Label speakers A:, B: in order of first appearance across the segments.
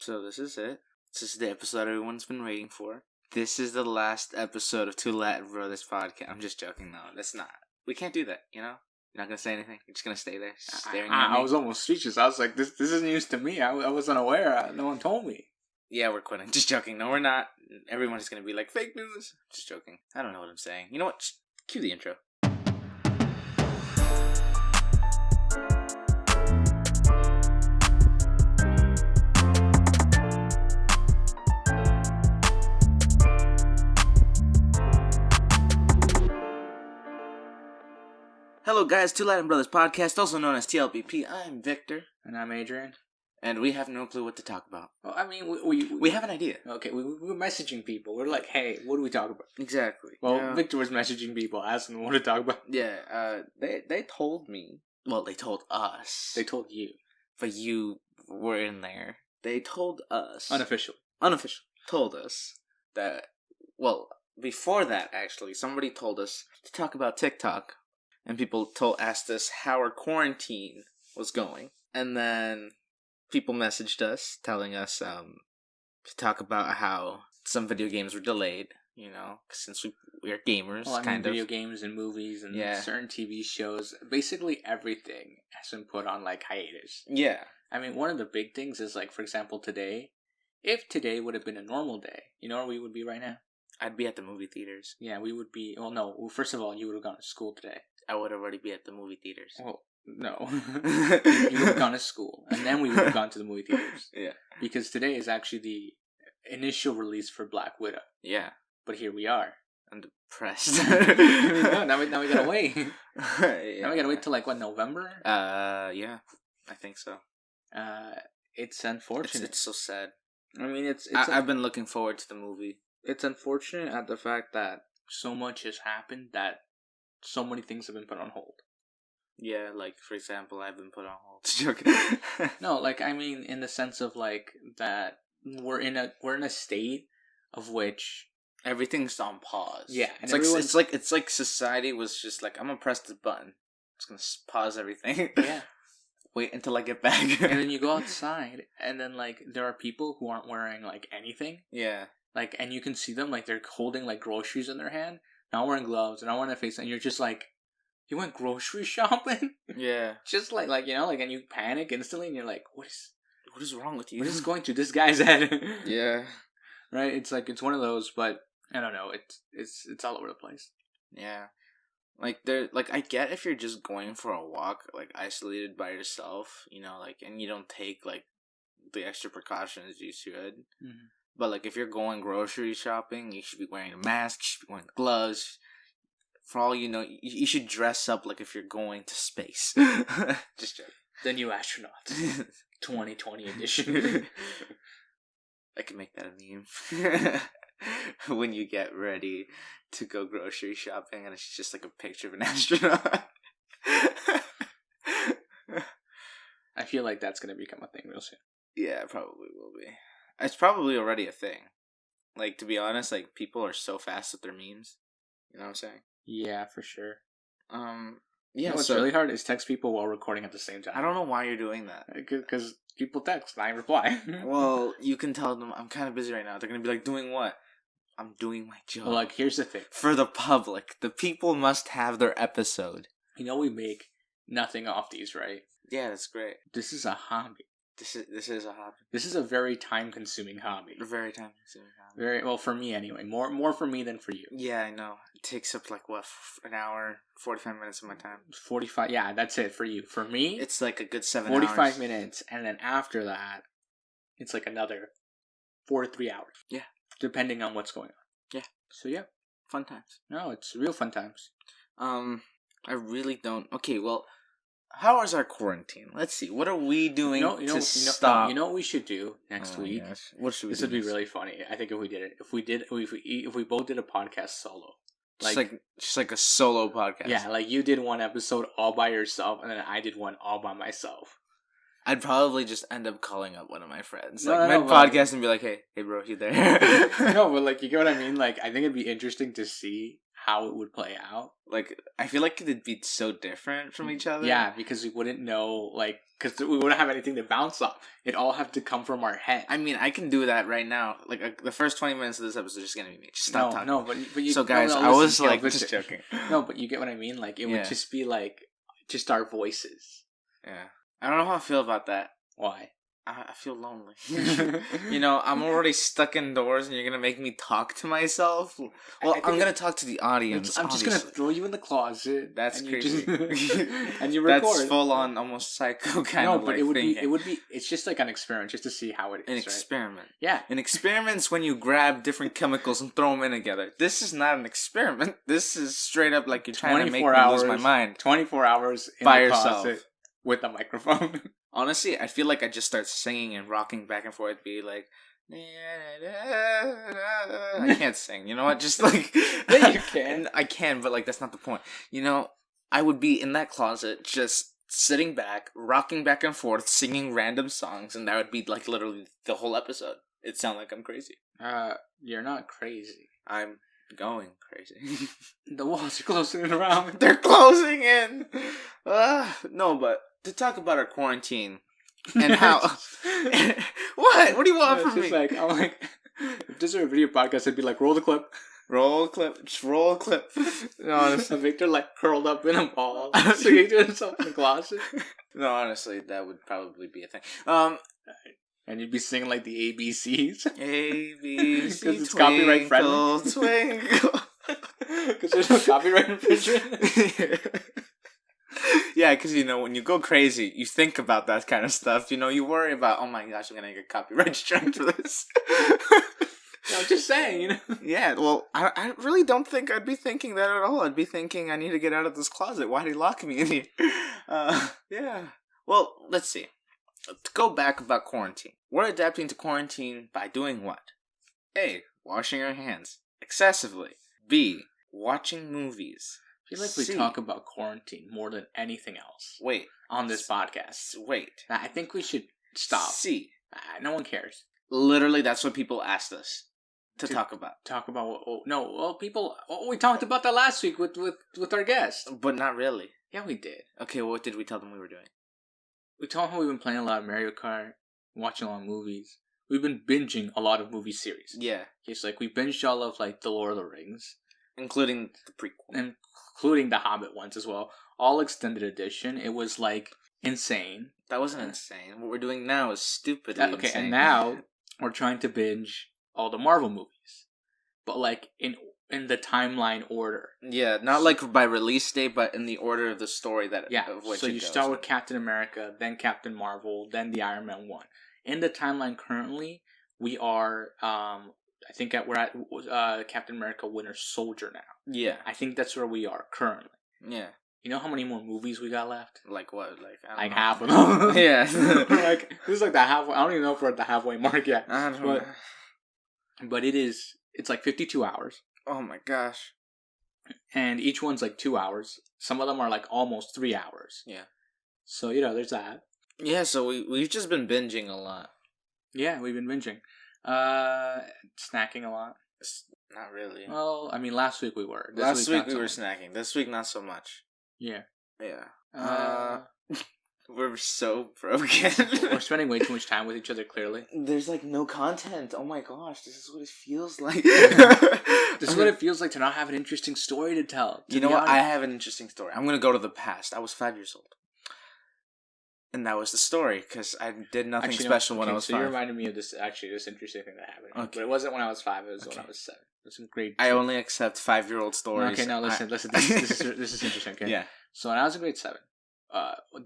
A: So this is it. This is the episode everyone's been waiting for. This is the last episode of Two Latin Brothers podcast. I'm just joking, though. That's not. We can't do that, you know? You're not going to say anything? You're just going to stay there staring at me?
B: I was almost speechless. I was like, this is news to me. I was unaware. No one told me.
A: Yeah, we're quitting. Just joking. No, we're not. Everyone's going to be like, fake news. Just joking. I don't know what I'm saying. You know what? Just cue the intro. Hello guys, Two Latin Brothers podcast, also known as T.L.B.P. I'm Victor.
B: And I'm Adrian.
A: And we have no clue what to talk about.
B: Well, I mean,
A: we have an idea.
B: Okay, we were messaging people. We're like, hey, what do we talk about?
A: Exactly.
B: Well, yeah. Victor was messaging people, asking them what to talk about.
A: Yeah, they told me. Well, they told us.
B: They told you.
A: But you were in there. They told us.
B: Unofficial.
A: Told us that, well, before that, actually, somebody told us to talk about TikTok. And people asked us how our quarantine was going. And then people messaged us telling us to talk about how some video games were delayed, you know, since we are gamers,
B: well, I mean, video games and movies and certain TV shows. Basically everything has been put on, like, hiatus.
A: Yeah.
B: I mean, one of the big things is, like, for example, today. If today would have been a normal day, you know where we would be right now?
A: I'd be at the movie theaters.
B: Yeah, we would be... Well, no. First of all, you would have gone to school today.
A: I would already be at the movie theaters.
B: Well, no. You would have gone to school. And then we would have gone to the movie theaters.
A: Yeah.
B: Because today is actually the initial release for Black Widow.
A: Yeah.
B: But here we are.
A: I'm depressed.
B: No, now we gotta wait.
A: Yeah.
B: Now we gotta wait till, like, what, November?
A: Yeah. I think so.
B: It's unfortunate.
A: It's so sad.
B: I mean,
A: I've been looking forward to the movie.
B: It's unfortunate at the fact that so much has happened that so many things have been put on hold.
A: Yeah, like, for example, I've been put on hold.
B: No, like, I mean, in the sense of, like, that we're in a state of which
A: everything's on pause.
B: Yeah,
A: and it's like society was just like, I'm gonna press this button. It's gonna pause everything.
B: Yeah.
A: Wait until I get back.
B: And then you go outside, and then, like, there are people who aren't wearing, like, anything.
A: Yeah.
B: Like, and you can see them, like, they're holding, like, groceries in their hand, not wearing gloves, and not wearing a face, and you're just like, you went grocery shopping?
A: Yeah.
B: Just like, you know, like, and you panic instantly, and you're like, what
A: is wrong with you?
B: What is going through this guy's head?
A: Yeah.
B: Right? It's like, it's one of those, but, I don't know, it's all over the place.
A: Yeah. Like, I get if you're just going for a walk, like, isolated by yourself, you know, like, and you don't take, like, the extra precautions you should.
B: Mm-hmm. But,
A: like, if you're going grocery shopping, you should be wearing a mask, you should be wearing gloves. For all you know, you should dress up like if you're going to space. Just joking.
B: The new astronaut. 2020 edition.
A: I can make that a meme. When you get ready to go grocery shopping and it's just like a picture of an astronaut.
B: I feel like that's going to become a thing real soon. Yeah,
A: it probably will be. It's probably already a thing. Like, to be honest, like, people are so fast with their memes. You know what I'm saying?
B: Yeah, for sure.
A: Yeah,
B: you know what's really hard is text people while recording at the same time.
A: I don't know why you're doing that.
B: Because people text and I reply.
A: Well, you can tell them, I'm kind of busy right now. They're going to be like, doing what? I'm doing my job.
B: Well, like, here's the thing.
A: For the public. The people must have their episode.
B: You know we make nothing off these, right?
A: Yeah, that's great.
B: This is a hobby.
A: This is a hobby.
B: This is a very time-consuming hobby.
A: A very time-consuming hobby.
B: Very well for me anyway. More for me than for you.
A: Yeah, I know. It takes up like what, an hour, 45 minutes of my time.
B: 45. Yeah, that's it for you. For me,
A: it's like a good 7
B: 45
A: hours.
B: 45 minutes, and then after that, it's like another 4 to 3 hours.
A: Yeah,
B: depending on what's going on.
A: Yeah.
B: So yeah,
A: fun times.
B: No, it's real fun times.
A: I really don't. Okay, well. How is our quarantine? Let's see. What are we doing to stop?
B: You know what we should do next week?
A: Gosh. What should we
B: This
A: do?
B: would be really funny. I think if we did it. If we both did a podcast solo.
A: Just like a solo podcast.
B: Yeah, like you did one episode all by yourself, and then I did one all by myself.
A: I'd probably just end up calling up one of my friends. And be like, hey bro, you there?
B: No, but like, you get what I mean? Like, I think it'd be interesting to see how it would play out.
A: Like, I feel like it'd be so different from each other.
B: Yeah, because we wouldn't know, like, because we wouldn't have anything to bounce off. It all have to come from our head.
A: I mean, I can do that right now. Like, the first 20 minutes of this episode is just gonna be me. Just stop talking.
B: No, but you...
A: So, guys,
B: no,
A: I was,
B: listen,
A: like, just joking.
B: No, but you get what I mean? Like, it would just be, like, just our voices.
A: Yeah. I don't know how I feel about that.
B: Why?
A: I feel lonely. You know, I'm already stuck indoors and you're going to make me talk to myself? Well, I'm going to talk to the audience.
B: I'm just going to throw you in the closet.
A: That's crazy.
B: And you record.
A: That's full on almost psycho kind of like thinking.
B: It would be, it's just like an experiment just to see how it is.
A: An experiment.
B: Yeah.
A: An experiment's when you grab different chemicals and throw them in together. This is not an experiment. This is straight up like you're trying to make me lose my mind.
B: 24 hours in
A: by
B: the
A: yourself.
B: closet with a microphone.
A: Honestly, I feel like I just start singing and rocking back and forth, be like, I can't sing. You know what? Just like,
B: yeah, you can.
A: I can, but like that's not the point. You know, I would be in that closet just sitting back, rocking back and forth, singing random songs, and that would be like literally the whole episode. It'd sound like I'm crazy.
B: You're not crazy.
A: I'm going crazy.
B: The walls are closing in around.
A: They're closing in. No, but to talk about our quarantine and how what do you want from me?
B: Like, I'm like, if this were a video podcast, I'd be like, roll the clip,
A: just roll a clip. No, honestly,
B: Victor like curled up in a ball, singing to himself in the closet.
A: No, honestly, that would probably be a thing.
B: And you'd be singing like the ABCs.
A: ABC,
B: because it's copyright friendly.
A: Twinkle.
B: Because there's no copyright infringement.
A: Yeah, because, you know, when you go crazy, you think about that kind of stuff. You know, you worry about, oh my gosh, I'm going to get copyright strike for this.
B: I'm just saying, you know.
A: Yeah, well, I really don't think I'd be thinking that at all. I'd be thinking I need to get out of this closet. Why'd he lock me in here? Yeah. Well, let's see. To go back about quarantine. We're adapting to quarantine by doing what? A. Washing our hands. Excessively. B. Watching movies.
B: I feel like we talk about quarantine more than anything else.
A: Wait.
B: On this podcast.
A: Wait.
B: I think we should stop.
A: C.
B: No one cares.
A: Literally, that's what people asked us to talk about.
B: Talk about what? Oh, no, well, people. We talked about that last week with our guest.
A: But not really.
B: Yeah, we did.
A: Okay, well, what did we tell them we were doing?
B: We told them we've been playing a lot of Mario Kart, watching a lot of movies. We've been binging a lot of movie series.
A: Yeah.
B: Okay, so like we binged all of like the Lord of the Rings.
A: Including the prequel.
B: Including the Hobbit ones as well. All extended edition. It was like insane.
A: That wasn't insane. What we're doing now is stupidly insane.
B: And now we're trying to binge all the Marvel movies. But like in the timeline order.
A: Yeah, not like by release date, but in the order of the story of which
B: so you start with Captain America, then Captain Marvel, then the Iron Man 1. In the timeline currently, we are I think we're at Captain America Winter Soldier now.
A: Yeah.
B: I think that's where we are currently.
A: Yeah.
B: You know how many more movies we got left?
A: Like what? Like I don't know.
B: Half of them.
A: Yeah.
B: Like this is like the halfway. I don't even know if we're at the halfway mark yet.
A: I don't know.
B: But it's like 52 hours.
A: Oh my gosh.
B: And each one's like 2 hours. Some of them are like almost 3 hours.
A: Yeah.
B: So, you know, there's that.
A: Yeah, so we've just been binging a lot.
B: Yeah, we've been binging. Snacking a lot.
A: Not really.
B: Well, I mean, last week we were.
A: Last week we were snacking. This week, not so much.
B: Yeah.
A: Yeah. We're so broken.
B: We're spending way too much time with each other, clearly.
A: There's, like, no content. Oh my gosh, this is what it feels like.
B: This is what it feels like to not have an interesting story to tell.
A: You know what? I have an interesting story. I'm going to go to the past. I was 5 years old. And that was the story, because I did nothing special when I was 5.
B: So you reminded me of this interesting thing that happened. Okay. But it wasn't when I was 5, it was when I was 7. It was some great...
A: I only accept 5-year-old stories.
B: Okay, now listen. This is interesting, okay?
A: Yeah.
B: So when I was in grade 7,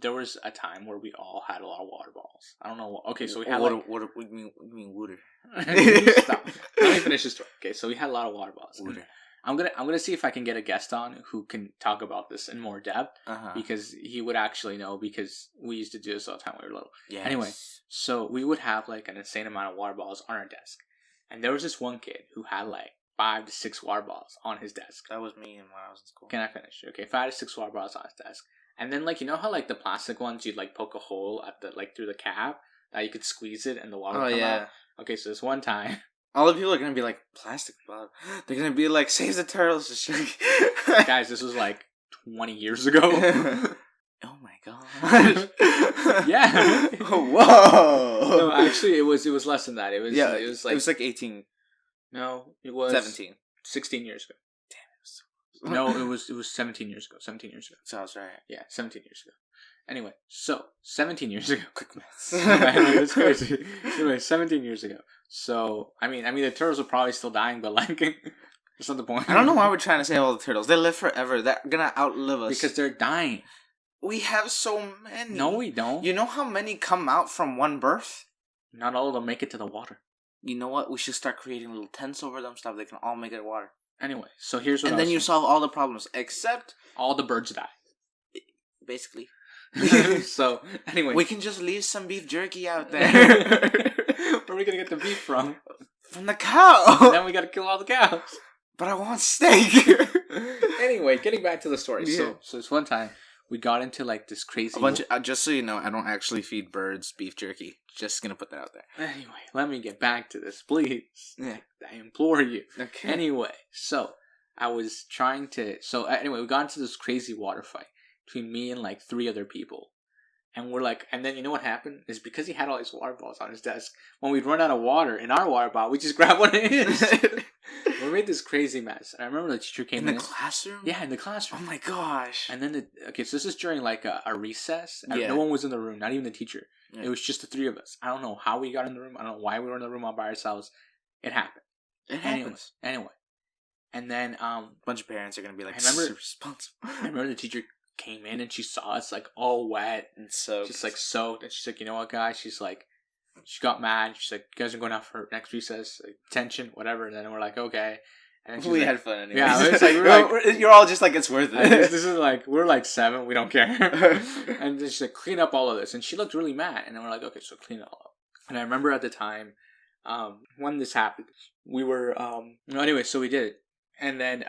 B: there was a time where we all had a lot of water balls. I don't know what... Okay, so we had
A: what do you mean water?
B: Stop. Let me finish this story. Okay, so we had a lot of water balls.
A: Water.
B: I'm gonna see if I can get a guest on who can talk about this in more depth, because he would actually know, because we used to do this all the time when we were little.
A: Yes.
B: Anyway, so we would have like an insane amount of water balls on our desk, and there was this one kid who had like 5 to 6 water balls on his desk.
A: That was me when I was in school.
B: Can I finish? Okay, 5 to 6 water balls on his desk, and then like you know how like the plastic ones you'd like poke a hole at the like through the cap that you could squeeze it and the water would come out. Okay, so this one time
A: All the people are gonna be like, plastic Bob. They're gonna be like, save the turtles.
B: Guys, this was like 20 years ago.
A: Oh my gosh.
B: Yeah.
A: Whoa.
B: No, actually, it was less than that. It was
A: it was like 18.
B: No, it was
A: 17.
B: 16 years ago.
A: Damn,
B: No, it was 17 years ago. 17 years ago.
A: So I was right.
B: Yeah, 17 years ago. Anyway, so 17 years ago.
A: Quick maths.
B: That's crazy. Anyway, 17 years ago. So I mean, the turtles are probably still dying, but like, that's not the point.
A: I don't know why we're trying to save all the turtles. They live forever. They're gonna outlive us
B: because they're dying.
A: We have so many.
B: No, we don't.
A: You know how many come out from one birth?
B: Not all of them make it to the water.
A: You know what? We should start creating little tents over them, stuff they can all make it water.
B: Anyway, so here's what.
A: And then you solve all the problems, except
B: all the birds die.
A: Basically.
B: So anyway,
A: we can just leave some beef jerky out there.
B: Where are we gonna get the beef from?
A: From the cow.
B: And then we gotta kill all the cows.
A: But I want steak.
B: Anyway, getting back to the story.
A: Yeah.
B: So this one time we got into like this crazy.
A: Just so you know, I don't actually feed birds beef jerky. Just gonna put that out there.
B: Anyway, let me get back to this, please.
A: Yeah,
B: I implore you.
A: Okay.
B: Anyway, so I was trying to. So anyway, we got into this crazy water fight between me and like 3 other people. And we're like, and then you know what happened? Is because he had all these water bottles on his desk. When we'd run out of water in our water bottle, we just grab one of his. We made this crazy mess. And I remember the teacher came in.
A: the classroom?
B: Yeah, in the classroom.
A: Oh my gosh.
B: And then, so this is during like a recess. And
A: Yeah.
B: no one was in the room, not even the teacher.
A: Yeah.
B: It was just the 3 of us. I don't know how we got in the room. I don't know why we were in the room all by ourselves. It happened.
A: It happens.
B: Anyway. And then,
A: a bunch of parents are going to be like,
B: I remember-
A: super responsible.
B: I remember the teacher came in and she saw us like all wet.
A: And so
B: She's like soaked, and she's like, you know what, guys? She's like, she got mad. She's like, you guys are going out for next recess, like, detention, whatever. And then we're like, okay. And then she's
A: we
B: like,
A: had fun anyway.
B: Yeah, it's like,
A: you're all just like, it's worth it.
B: this is like, we're like 7, we don't care. And then she's like, clean up all of this, and she looked really mad. And then we're like, okay, so clean it all up. And I remember at the time, when this happened, we were anyway, so we did it, and then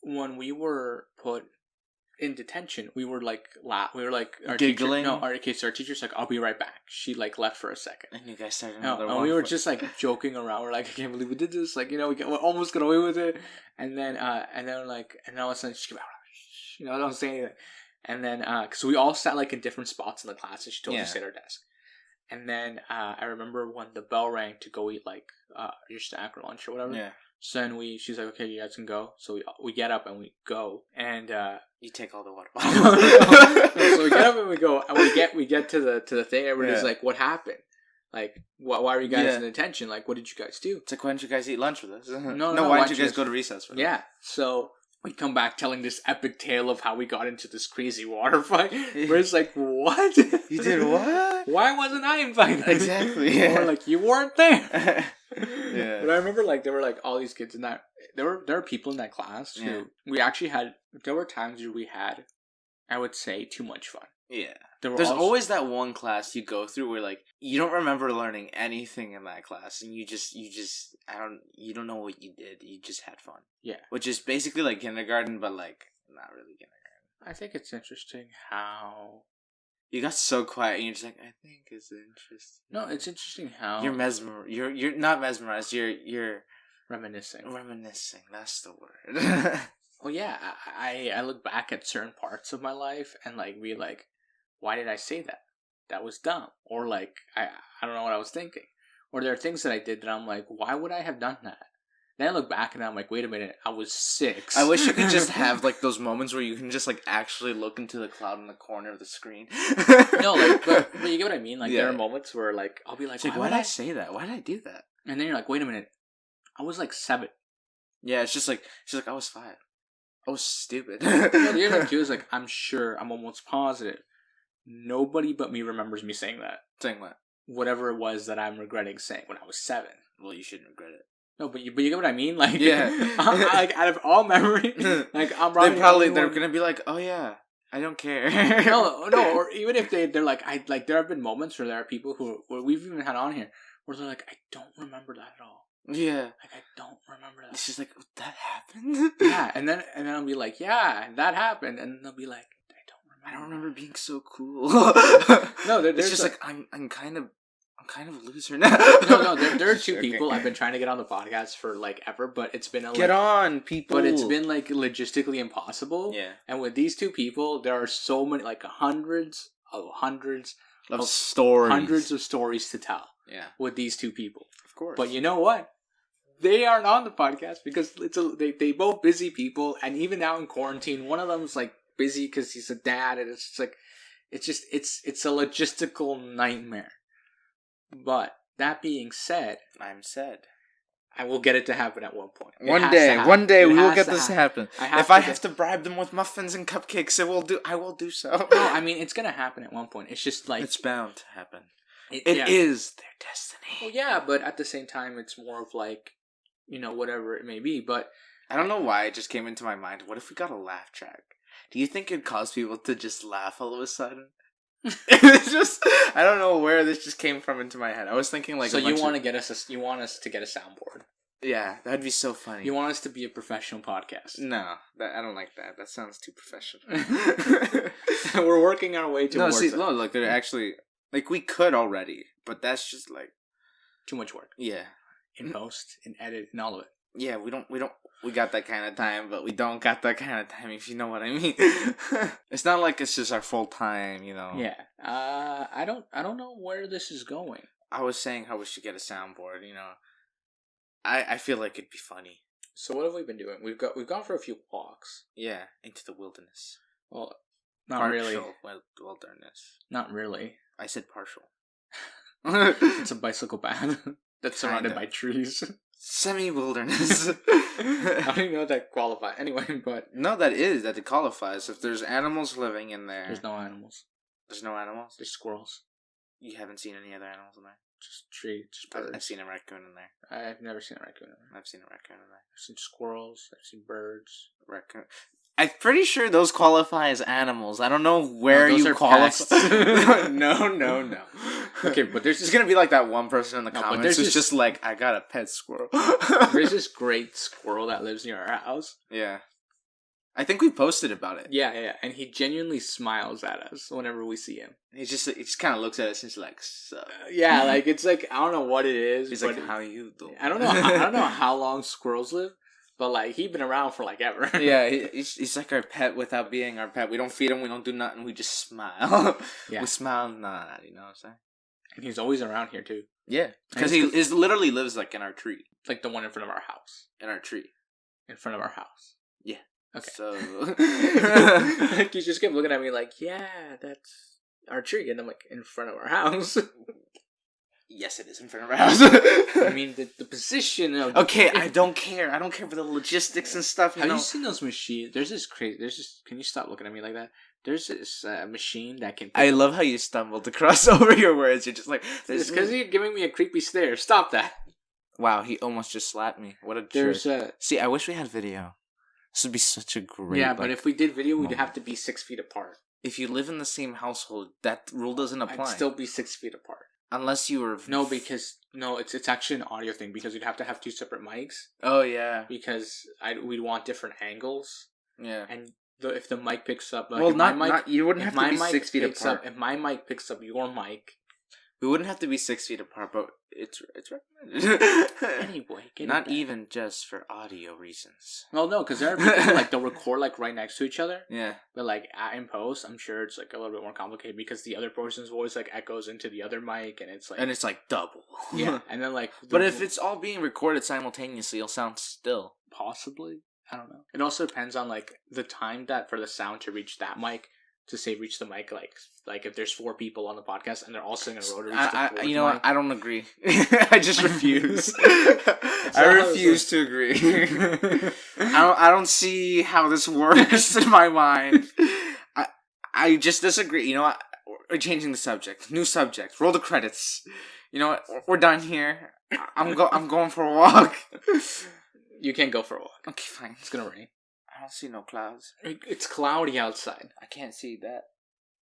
B: when we were put in detention, we were like our
A: giggling.
B: So our teacher's like, I'll be right back. She like left for a second.
A: And you guys started another
B: and
A: one.
B: we were just like joking around. We're like, I can't believe we did this. Like, you know, we almost got away with it. And then like, and all of a sudden she came out, you know, don't say anything. And then because we all sat like in different spots in the class, and she told us to sit at our desk. And then I remember when the bell rang to go eat like your snack or lunch or whatever.
A: Yeah.
B: So then she's like, okay, you guys can go. So we get up and we go, and
A: you take all the water
B: no.
A: bottles.
B: So we get up and we go, and we get to the thing. Everybody's like, what happened? Like, why are you guys in detention? Like, what did you guys do?
A: It's like, why didn't you guys eat lunch with us?
B: No.
A: Why didn't you guys go to recess with us?
B: Yeah. So we come back telling this epic tale of how we got into this crazy water fight. Where it's like, what?
A: You did what?
B: Why wasn't I invited?
A: Exactly. Yeah.
B: Or like, you weren't there.
A: Yeah.
B: But I remember like there were like all these kids in that. There were people in that class who we actually had. There were times where we had, I would say, too much fun.
A: Yeah.
B: There's
A: always that one class you go through where like you don't remember learning anything in that class, and you don't know what you did. You just had fun.
B: Yeah.
A: Which is basically like kindergarten, but like not really kindergarten.
B: I think it's interesting how
A: you got so quiet, and you're just like, I think it's interesting.
B: No, it's interesting how
A: You're not mesmerized. You're
B: reminiscing.
A: Reminiscing. That's the word.
B: Well, yeah. I look back at certain parts of my life and like be like, why did I say that? That was dumb. Or like I don't know what I was thinking. Or there are things that I did that I'm like, why would I have done that? Then I look back and I'm like, wait a minute, I was 6.
A: I wish you could just have like those moments where you can just like actually look into the cloud in the corner of the screen.
B: No, like, but you get what I mean? Like, there are moments where like, I'll be like,
A: why did I say that? Why did I do that?
B: And then you're like, wait a minute, I was like 7.
A: Yeah, it's just like, she's like, I was 5. I was stupid.
B: No, the other thing too is like, I'm almost positive, nobody but me remembers me saying that.
A: Saying what?
B: Whatever it was that I'm regretting saying when I was 7.
A: Well, you shouldn't regret it.
B: No, but you get what I mean? Like,
A: yeah.
B: Like, out of all memory, like, I'm
A: they're gonna be like, oh yeah, I don't care.
B: no, or even if they're like, there have been moments where there are people where we've even had on here, where they're like, I don't remember that at all.
A: Yeah.
B: Like, I don't remember that.
A: It's just like, that happened?
B: Yeah, and then I'll be like, yeah, that happened. And they'll be like, I don't remember
A: being so cool.
B: No,
A: it's just like, I'm I'm kind of a loser now.
B: No, there are two people I've been trying to get on the podcast for like ever, but it's been
A: on, people.
B: But it's been like logistically impossible.
A: Yeah.
B: And with these two people, there are so many, like hundreds of
A: stories.
B: Hundreds of stories to tell.
A: Yeah.
B: With these two people.
A: Of course.
B: But you know what? They aren't on the podcast because they both busy people, and even now in quarantine, one of them's like busy because he's a dad, and it's just like it's a logistical nightmare. But that being said, I will get it to happen at one point.
A: One day we will get this to happen. If I have to bribe them with muffins and cupcakes, I will do so.
B: No, I mean it's gonna happen at one point. It's just like
A: it's bound to happen. It is their destiny.
B: Well, yeah, but at the same time, it's more of like, whatever it may be. But
A: I don't know why it just came into my mind. What if we got a laugh track? Do you think it'd cause people to just laugh all of a sudden? It's just, I don't know where this just came from into my head. I was thinking like.
B: So you want us to get a soundboard?
A: Yeah, that'd be so funny.
B: You want us to be a professional podcast?
A: No, I don't like that. That sounds too professional.
B: We're working our way towards it.
A: No, look, they're actually like we could already, but that's just like
B: too much work.
A: Yeah,
B: in post, in edit, and all of it.
A: Yeah, we got that kind of time, but we don't got that kind of time, if you know what I mean. It's not like it's just our full time,
B: Yeah. I don't know where this is going.
A: I was saying how we should get a soundboard, I feel like it'd be funny.
B: So what have we been doing? We've gone for a few walks.
A: Yeah, into the wilderness.
B: Well, not really.
A: Wilderness.
B: Not really.
A: I said partial.
B: It's a bicycle path that's surrounded by trees.
A: Semi-wilderness.
B: I don't even know if that qualifies. Anyway, but...
A: No, that it qualifies. If there's animals living in there...
B: There's no animals.
A: There's no animals?
B: There's squirrels.
A: You haven't seen any other animals in there?
B: Just tree, just birds.
A: I've seen a raccoon in there.
B: I've never seen a raccoon in there.
A: I've seen a raccoon in there.
B: I've seen squirrels. I've seen birds.
A: Raccoon. I'm pretty sure those qualify as animals. I don't know where you qualify. No.
B: Okay, but there's
A: gonna be like that one person in the comments who's just like, I got a pet squirrel.
B: There's this great squirrel that lives near our house.
A: Yeah. I think we posted about it.
B: Yeah. And he genuinely smiles at us whenever we see him.
A: He just kind of looks at us and he's like, sup.
B: Yeah, like, it's like, I don't know what it is.
A: He's like, how you doing?
B: I don't know how long squirrels live. But, like, he's been around for, like, ever.
A: Yeah, he's like our pet without being our pet. We don't feed him, we don't do nothing, we just smile. Yeah. We smile and nod, you know what I'm saying?
B: And he's always around here, too.
A: Yeah. Because he literally lives, like, in our tree.
B: Like the one in front of our house.
A: In our tree.
B: In front of our house.
A: Yeah.
B: Okay.
A: So...
B: Like, you just kept looking at me like, yeah, that's our tree. And I'm like, in front of our house.
A: Yes, it is in front of our house.
B: I mean, the position of...
A: Okay, I don't care. I don't care for the logistics and stuff.
B: Have you seen those machines? There's this... Can you stop looking at me like that? There's this machine that can...
A: I love how you stumbled across over your words. You're just like...
B: It's because you're giving me a creepy stare. Stop that.
A: Wow, he almost just slapped me. What a jerk. See, I wish we had video. This would be such a great...
B: Yeah, but if we did video, we'd have to be 6 feet apart.
A: If you live in the same household, that rule doesn't apply.
B: I'd still be 6 feet apart.
A: Unless you were...
B: No, it's actually an audio thing, because you'd have to have 2 separate mics.
A: Oh, yeah.
B: Because we'd want different angles.
A: Yeah.
B: And if the mic picks up...
A: Like, well, you wouldn't have to be 6 feet apart.
B: If my mic picks up your mic...
A: We wouldn't have to be 6 feet apart, but it's recommended.
B: Anyway,
A: not even just for audio reasons.
B: Well, no, because there are people like they'll record like right next to each other.
A: Yeah.
B: But like in post, I'm sure it's like a little bit more complicated because the other person's voice like echoes into the other mic, and it's like
A: double.
B: Yeah, and then like.
A: But if it's all being recorded simultaneously, it'll sound still.
B: Possibly, I don't know. It also depends on like the time that for the sound to reach that mic. To say reach the mic, like if there's 4 people on the podcast and they're all singing a row to reach the
A: you know what? I don't agree. I just refuse. I refuse to agree. I don't see how this works in my mind. I just disagree. You know what? We're changing the subject. New subject. Roll the credits. You know what? We're done here. I'm going for a walk.
B: You can't go for a walk.
A: Okay, fine.
B: It's gonna rain.
A: I don't see no clouds.
B: It's cloudy outside.
A: I can't see that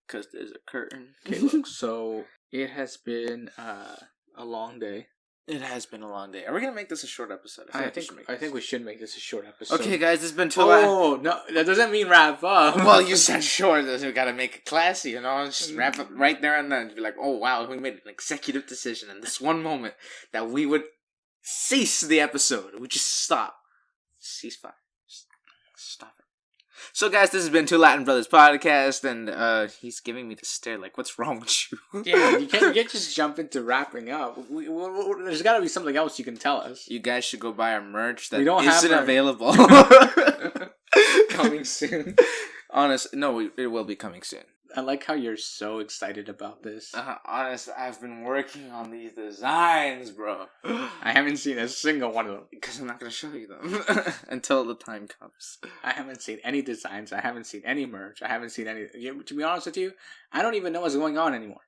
A: because there's a curtain.
B: Okay, look. So it has been a long day.
A: It has been a long day. Are we gonna make this a short episode?
B: I think we should make this a short episode.
A: Okay, guys, it's been too long.
B: Oh no, that doesn't mean wrap up.
A: Well, you said short. We gotta make it classy, Just wrap up right there and then. Be like, oh wow, we made an executive decision in this one moment that we would cease the episode. We just stop. Ceasefire. Just stop it. So, guys, this has been Two Latin Brothers podcast, and he's giving me the stare like, what's wrong with you?
B: Yeah, you can't just jump into wrapping up. There's got to be something else you can tell us.
A: You guys should go buy our merch that
B: isn't
A: available.
B: Coming soon.
A: It will be coming soon.
B: I like how you're so excited about this.
A: I've been working on these designs, bro.
B: I haven't seen a single one of them.
A: Because I'm not going to show you them until the time comes.
B: I haven't seen any designs. I haven't seen any merch. I haven't seen any... To be honest with you, I don't even know what's going on anymore.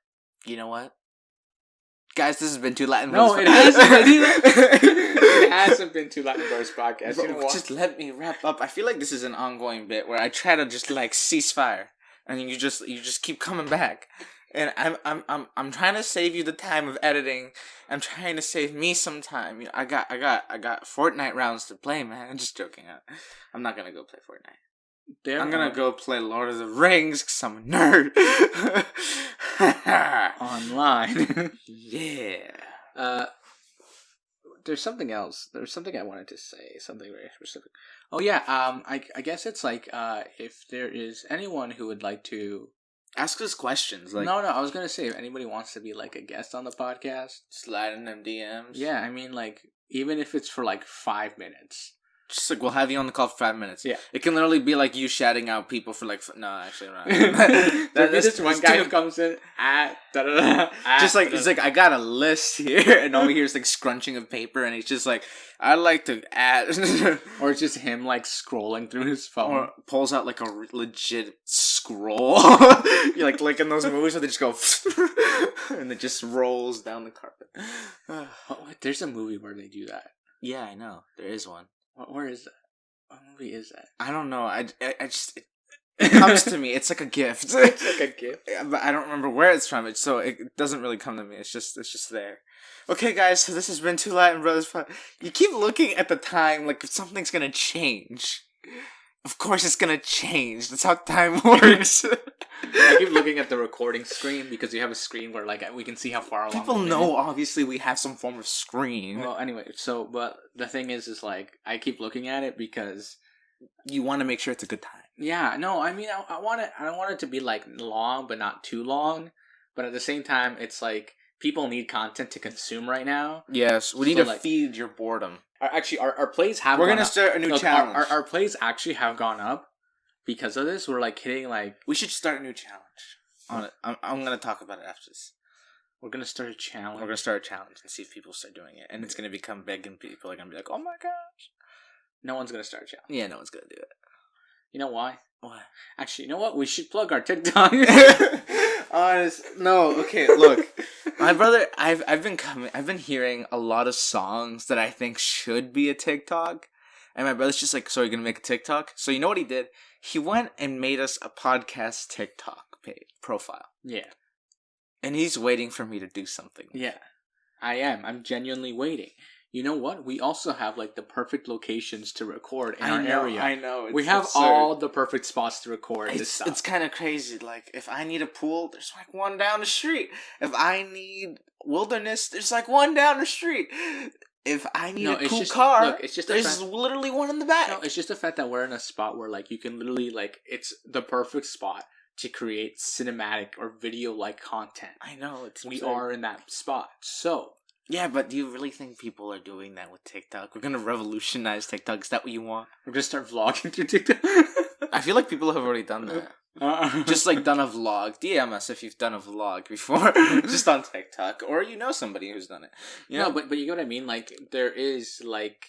A: You know what? Guys, this has been Two Latin
B: Brothers. No, it hasn't been. It hasn't been Two Latin Brothers podcast.
A: Bro, you know what? Just let me wrap up. I feel like this is an ongoing bit where I try to just cease fire. And you just keep coming back, and I'm trying to save you the time of editing. I'm trying to save me some time. I got Fortnite rounds to play, man. I'm just joking. I'm not gonna go play Fortnite. I'm gonna go play Lord of the Rings because I'm a nerd.
B: Online.
A: Yeah.
B: There's something else. There's something I wanted to say. Something very specific. Oh yeah. I guess it's like if there is anyone who would like to
A: ask us questions. Like
B: no. I was gonna say if anybody wants to be like a guest on the podcast,
A: slide in them DMs.
B: Yeah, I mean like even if it's for like 5 minutes.
A: Just like we'll have you on the call for 5 minutes.
B: Yeah,
A: it can literally be like you shouting out people for like no, actually not.
B: That's just one guy who comes in at
A: just like it's like I got a list here, and all we hear is like scrunching of paper, and he's just like I'd like to add,
B: or it's just him like scrolling through his phone,
A: or pulls out like a legit scroll. You like in those movies where they just go and it just rolls down the carpet.
B: There's a movie where they do that.
A: Yeah, I know there is one.
B: Where is that? What movie is that?
A: I don't know. I just it comes to me. It's like a gift.
B: It's like a gift.
A: But I don't remember where it's from. So it doesn't really come to me. It's just there. Okay, guys. So this has been Two Latin Brothers. You keep looking at the time like if something's gonna change. Of course, it's gonna change. That's how time works.
B: I keep looking at the recording screen because you have a screen where like we can see how far along.
A: People know, obviously, we have some form of screen.
B: Well, anyway, but the thing is like I keep looking at it because
A: you want to make sure it's a good time.
B: Yeah, no, I mean, I want it. I don't want it to be like long, but not too long. But at the same time, it's like people need content to consume right now.
A: Yes, we need to feed your boredom.
B: Actually, our plays have.
A: We're gonna start a new challenge.
B: Our plays actually have gone up because of this. We're like hitting like.
A: We should start a new challenge on it. I'm gonna talk about it after this.
B: We're gonna start a challenge.
A: We're gonna start a challenge and see if people start doing it, and it's gonna become big, and people are gonna be like, "Oh my gosh!"
B: No one's gonna start a challenge.
A: Yeah, no one's gonna do it.
B: You know why?
A: Why?
B: Actually, you know what? We should plug our TikTok.
A: Okay, look. My brother, I've been hearing a lot of songs that I think should be a TikTok. And my brother's just like, so you're gonna make a TikTok? So you know what he did? He went and made us a podcast TikTok profile.
B: Yeah.
A: And he's waiting for me to do something.
B: Yeah. I am. I'm genuinely waiting. You know what? We also have like the perfect locations to record in our area.
A: I know.
B: We have all the perfect spots to record this stuff.
A: It's kind of crazy. Like, if I need a pool, there's like one down the street. If I need wilderness, there's like one down the street. If I need a cool car, there's literally one in the back.
B: No, it's just the fact that we're in a spot where like you can literally like it's the perfect spot to create cinematic or video-like content.
A: I know.
B: We are in that spot. So...
A: Yeah, but do you really think people are doing that with TikTok? We're going to revolutionize TikTok. Is that what you want?
B: We're going to start vlogging through TikTok?
A: I feel like people have already done that. Just like done a vlog. DM us if you've done a vlog before. Just on TikTok. Or you know somebody who's done it.
B: No, but you know what I mean? Like, there is like...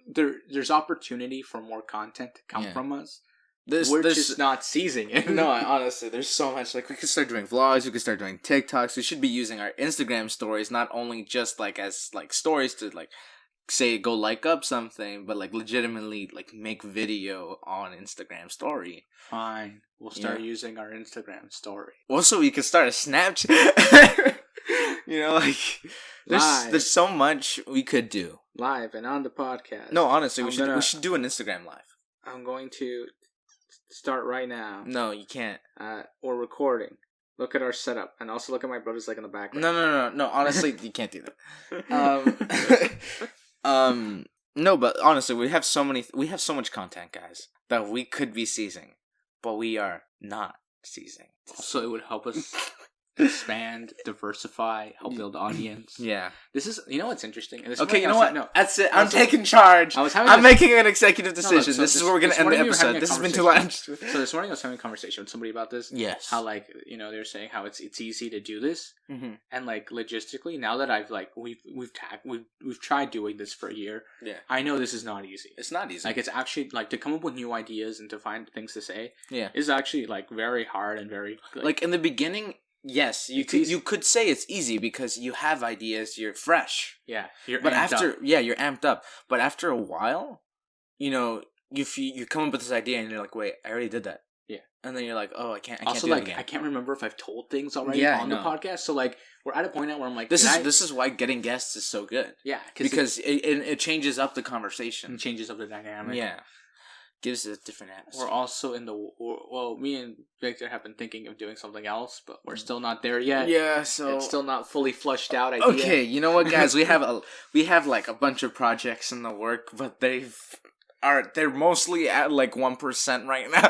B: There's opportunity for more content to come from us. We're just not seizing it.
A: No, honestly, there's so much. Like, we could start doing vlogs. We could start doing TikToks. We should be using our Instagram stories, not only just, like, as, like, stories to, like, say, go like up something, but, like, legitimately, like, make video on Instagram story.
B: Fine. We'll start using our Instagram story.
A: Also, we could start a Snapchat. You know, like there's so much we could do
B: live and on the podcast.
A: No, honestly, we should do an Instagram live.
B: I'm going to start right now.
A: No, you can't.
B: Or recording. Look at our setup, and also look at my brother's like in the background.
A: No. Honestly, you can't do that. No, but honestly, we have so much content, guys, that we could be seizing, but we are not seizing.
B: Also, it would help us expand, diversify, help build audience.
A: Yeah.
B: This is, you know what's interesting?
A: Okay, you know what? No. That's it. I'm taking charge. I'm making an executive decision. This is where we're going to end the episode. This has been too long. So
B: this morning I was having a conversation with somebody about this.
A: Yes.
B: How, like, you know, they were saying how it's easy to do this.
A: Mm-hmm.
B: And, like, logistically, now that I've, like, we've tried doing this for a year.
A: Yeah.
B: I know this is not easy.
A: It's not easy.
B: Like, it's actually, like, to come up with new ideas and to find things to say.
A: Yeah.
B: Is actually, like, very hard and very...
A: Like in the beginning... Yes, you could say it's easy because you have ideas, you're fresh.
B: Yeah,
A: you're amped up. But after a while, you know, you come up with this idea and you're like, wait, I already did that.
B: Yeah,
A: and then you're like, oh, I can't.
B: Also,
A: do
B: like,
A: it again.
B: I can't remember if I've told things already on the podcast. So like, we're at a point now where I'm like,
A: this is why getting guests is so good.
B: Yeah,
A: because it changes up the conversation.
B: It changes up the dynamic.
A: Yeah. Gives it a different atmosphere.
B: We're also me and Victor have been thinking of doing something else, but we're still not there yet.
A: Yeah, so
B: it's still not fully flushed out idea.
A: Okay, you know what, guys? we have like a bunch of projects in the work, but they're mostly at like 1% right now.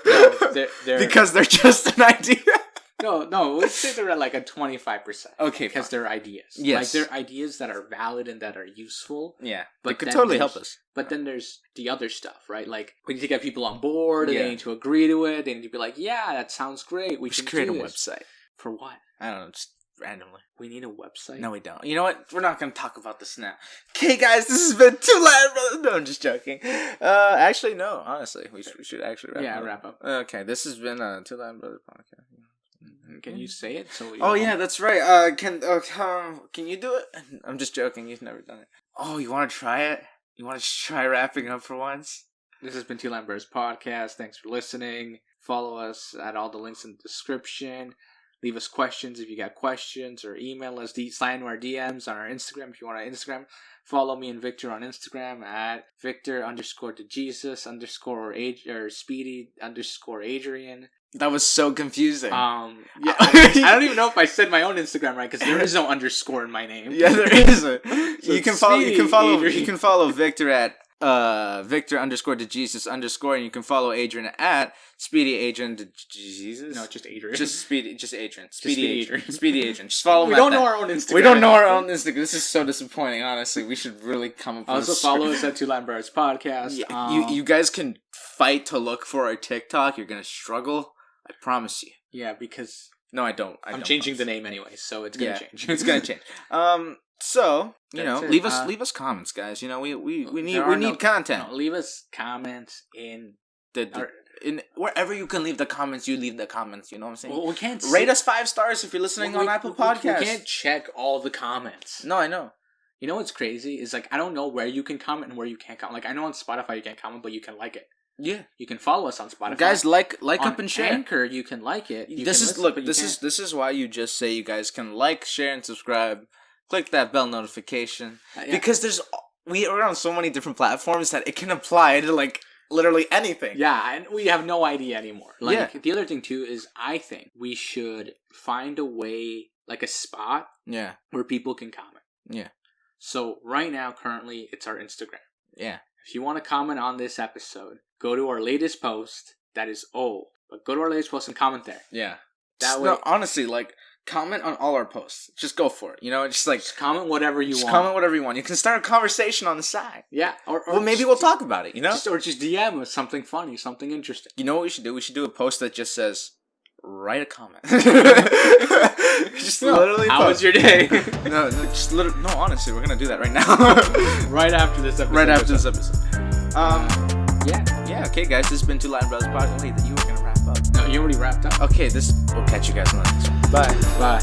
A: No, they're because they're just an idea.
B: No, let's say they're at like a 25%.
A: Okay,
B: because they're ideas.
A: Yes,
B: like they're ideas that are valid and that are useful.
A: Yeah, but they could totally help us.
B: But then there's the other stuff, right? Like we need to get people on board. Yeah. They need to agree to it. They need to be like, "Yeah, that sounds great. We should
A: create a website
B: for what?
A: I don't know, just randomly.
B: We need a website.
A: No, we don't. You know what? We're not going to talk about this now. Okay, guys, this has been too loud, brother. No, I'm just joking. Actually, no. Honestly, we should actually wrap up. Okay, this has been a Too Loud Brother podcast.
B: Can you say it?
A: Yeah, that's right. Can you do it? I'm just joking. You've never done it. Oh, you want to try it? You want to try wrapping up for once?
B: This has been T.L.B.P podcast. Thanks for listening. Follow us at all the links in the description. Leave us questions if you got questions, or email us, slide into our DMs on our Instagram if you want our Instagram. Follow me and Victor on Instagram at Victor_DeJesus_ Speedy _Adrian.
A: That was so confusing.
B: I don't even know if I said my own Instagram right, because there is no underscore in my name.
A: Yeah, there isn't. So you can follow Victor at Victor_DeJesus_ and you can follow Adrian at Speedy Adrian DeJesus.
B: No, just Adrian.
A: Just Adrian. Speedy Adrian. Just follow him.
B: We don't know our own Instagram.
A: We don't know our own Instagram. This is so disappointing, honestly. We should really come up with
B: Also follow us at T.L.B.P podcast.
A: Yeah, you guys can fight to look for our TikTok. You're going to struggle. I promise you.
B: Yeah, because...
A: No, I don't.
B: I'm changing the name anyway, so it's going to change.
A: It's going to change. So, leave us comments, guys. You know, we need content.
B: No, leave us comments in
A: wherever you can leave the comments, you leave the comments, you know what I'm saying?
B: Well, we can't
A: rate us 5 stars if you're listening on Apple Podcasts.
B: We can't check all the comments.
A: No, I know.
B: You know what's crazy? Is like I don't know where you can comment and where you can't comment. Like I know on Spotify you can't comment, but you can like it.
A: Yeah,
B: you can follow us on Spotify.
A: Guys, like
B: on
A: up and share.
B: Anchor, you can like it.
A: This is why you just say you guys can like, share, and subscribe. Click that bell notification because we're on so many different platforms that it can apply to like literally anything.
B: Yeah, and we have no idea anymore. Like the other thing too is I think we should find a way, like a spot, where people can comment. Yeah. So right now, currently, it's our Instagram. Yeah. If you want to comment on this episode, go to our latest post. That is old, but go to our latest post and comment there. Yeah.
A: That way, honestly, like comment on all our posts. Just go for it. You know, just
B: comment whatever you want.
A: Comment whatever you want. You can start a conversation on the side.
B: Yeah. Or
A: maybe we'll talk about it. You know,
B: just DM us something funny, something interesting.
A: You know what we should do? We should do a post that just says, write a comment. Literally.
B: How was your day?
A: No, honestly, we're gonna do that right now.
B: Right after this episode.
A: Yeah. Okay, guys, this has been Two Latin Brothers podcast. Wait, you were gonna wrap up.
B: No, you already wrapped up.
A: Okay, we'll catch you guys on the next one. Bye.